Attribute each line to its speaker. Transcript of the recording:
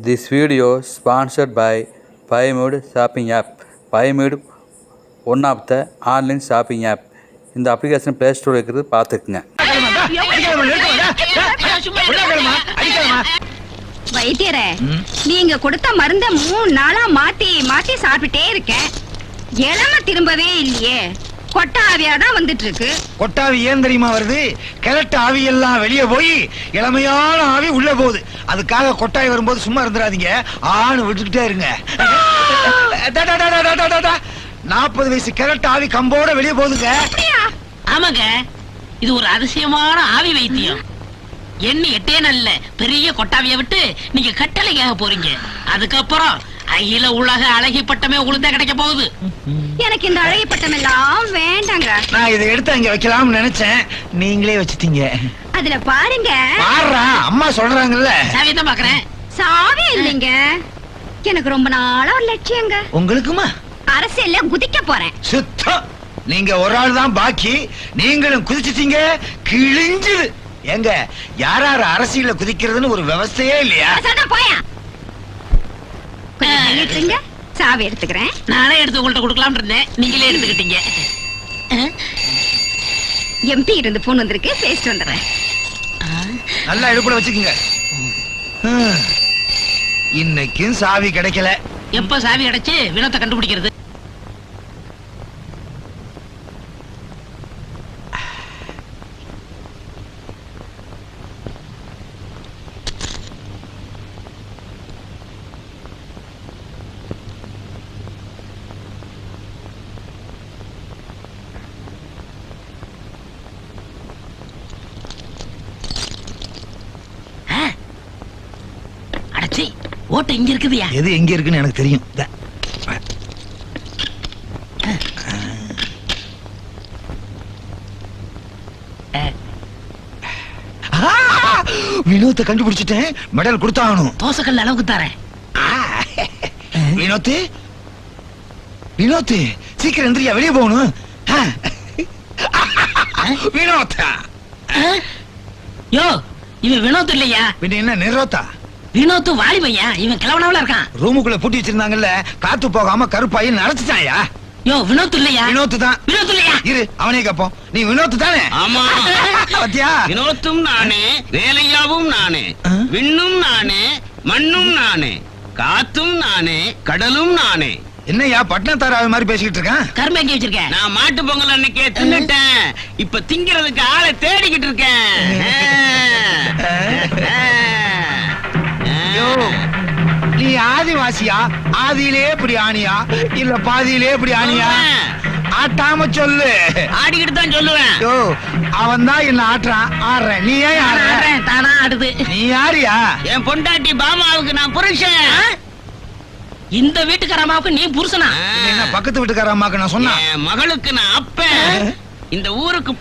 Speaker 1: This video sponsored by Buymood shopping app. Buymood one of the online shopping app. இந்த application play store இருக்கிறது பார்த்துக்குங்க.
Speaker 2: வைத்தியரே, நீங்க கொடுத்த மருந்த 3 நாளா மாத்தி மாத்தி சாப்பிட்டே இருக்கேன். இளம திரும்பவே இல்லையே. கொட்டாவியா தான் வந்துட்டு இருக்கு.
Speaker 3: கொட்டாவி ஏன் தெரியுமா வருது? கிழட்டு ஆவி எல்லாம் வெளியே போய் இளமையான ஆவி உள்ள போகுது. அதுக்காக கொட்டாய் வரும்போது சும்மா இருந்துடாதீங்க, ஆணு விட்டுக்கிட்டே இருங்க. 40 வயசு கிழட்டு ஆவி கம்போட வெளியே போகுதுங்க.
Speaker 4: ஆமாங்க, இது ஒரு அதிசயமான ஆவி வைத்தியம். எண்ணி 8 நாள்ல பெரிய கொட்டாவிய விட்டு நீங்க கட்டளைக்காக போறீங்க. அதுக்கப்புறம் அகில உலக அழகி பட்டமே உங்களுக்கு கிடைக்க போகுது.
Speaker 2: எனக்கு இந்த அழகி பட்டம் எல்லாம் வேண்டாங்க.
Speaker 3: நான் இதை எடுத்து அங்க வைக்கலாம்னு நினைச்சேன், நீங்களே வச்சிட்டீங்க.
Speaker 2: அதுல பாருங்க.
Speaker 3: பாருடா, அம்மா சொல்றாங்கல்ல.
Speaker 4: சாவி தான் பாக்குறேன்.
Speaker 2: சாவி இல்லைங்க, எனக்கு ரொம்ப நாளா ஒரு லட்சியங்க.
Speaker 3: உங்களுக்குமா?
Speaker 2: அரசியல்ல குதிக்க போறேன்.
Speaker 3: சுத்தம், நீங்க ஒரு ஆள் தான் பாக்கி. நீங்களும் குதிச்சிட்டீங்க, கிழிஞ்சுது. எங்க யார் யார் அரசியல்ல குதிக்கிறதுன்னு ஒரு விவசாயே இல்லையா?
Speaker 2: போயா, சாவி எடுத்துக்கிறேன்.
Speaker 4: நானே எடுத்து உங்கள்ட்ட கொடுக்கலாம் இருந்தேன், நீங்களே எடுத்துக்கிட்டீங்க.
Speaker 2: எம்பி இருந்து போன் வந்திருக்கு, பேசிட்டு வந்துடுறேன்.
Speaker 3: நல்லா எடுப்புல வச்சுக்கோங்க. இன்னைக்கும் சாவி கிடைக்கல.
Speaker 4: எப்ப சாவி கிடைச்சு வினத்தை கண்டுபிடிக்கிறது? ஓட்ட இங்க இருக்குதுயா.
Speaker 3: எது எங்க இருக்குன்னு எனக்கு தெரியும். வினோத்தை கண்டுபிடிச்சிட்டேன், மெடல் கொடுத்தாகணும்.
Speaker 4: தோசைக்கல் அளவுக்கு தரேன்.
Speaker 3: வினோத்து, வினோத்து சீக்கிரம் எந்திரியா, வெளியே போகணும். வினோத்தா?
Speaker 4: யோ, இவன் வினோத் இல்லையா?
Speaker 3: பின்ன என்ன நிரோத்தா?
Speaker 4: வினோத்து வாலிபையா, இவன் கிழவனாவில இருக்கான்.
Speaker 3: ரூமுக்குள்ள பூட்டி வச்சிருந்தாங்கல்ல, காத்து போகாம கருப்பாயி நடத்துட்டாயா?
Speaker 4: யோ, வினோத் இல்லையா?
Speaker 3: வினோத்து தான்.
Speaker 4: வினோத் இல்லையா?
Speaker 3: இரு, அவனே கேப்போம். நீ வினோத்து தானே?
Speaker 5: ஆமா.
Speaker 3: பாத்தியா?
Speaker 5: வினோத்தும் நானே, வேலையாவும் நானே, விண்ணும் நானே, மண்ணும் நானே, காத்தும் நானே, கடலும் நானே.
Speaker 3: என்னையா பட்டணத்தாராவை மாதிரி பேசிக்கிட்டு இருக்கான்?
Speaker 4: கரும்பு எங்க வச்சிருக்க?
Speaker 5: நான் மாட்டு பொங்கல் அன்னைக்கே தின்னுட்டேன், இப்ப திங்கிறதுக்கு ஆளை தேடிக்கிட்டு இருக்கேன்.
Speaker 3: நீ ஆதிவாசியா? ஆதியிலே இப்படி ஆணியா இல்ல பாதியிலே இப்படி ஆணியா? ஆட்டாம சொல்லு.
Speaker 5: ஆடிக்கிட்டு தான் சொல்லுவேன்.
Speaker 3: யோ, அவன் தான் என்ன ஆட்டுறான், ஆடுறேன். நீ ஏன் ஆடுற?
Speaker 4: தானா ஆடுது.
Speaker 5: நீ யாரியா? என் பொண்டாட்டி பாமாவுக்கு நான் புருஷன்.
Speaker 4: இந்த வீட்டுக்கார அம்மாவுக்கு நீ புருஷனா?
Speaker 3: என்ன பக்கத்து வீட்டுக்கார அம்மாக்கு நான் சொன்னேன்?
Speaker 5: என் மகளுக்கு நான் அப்பன். இந்த ஊருக்கு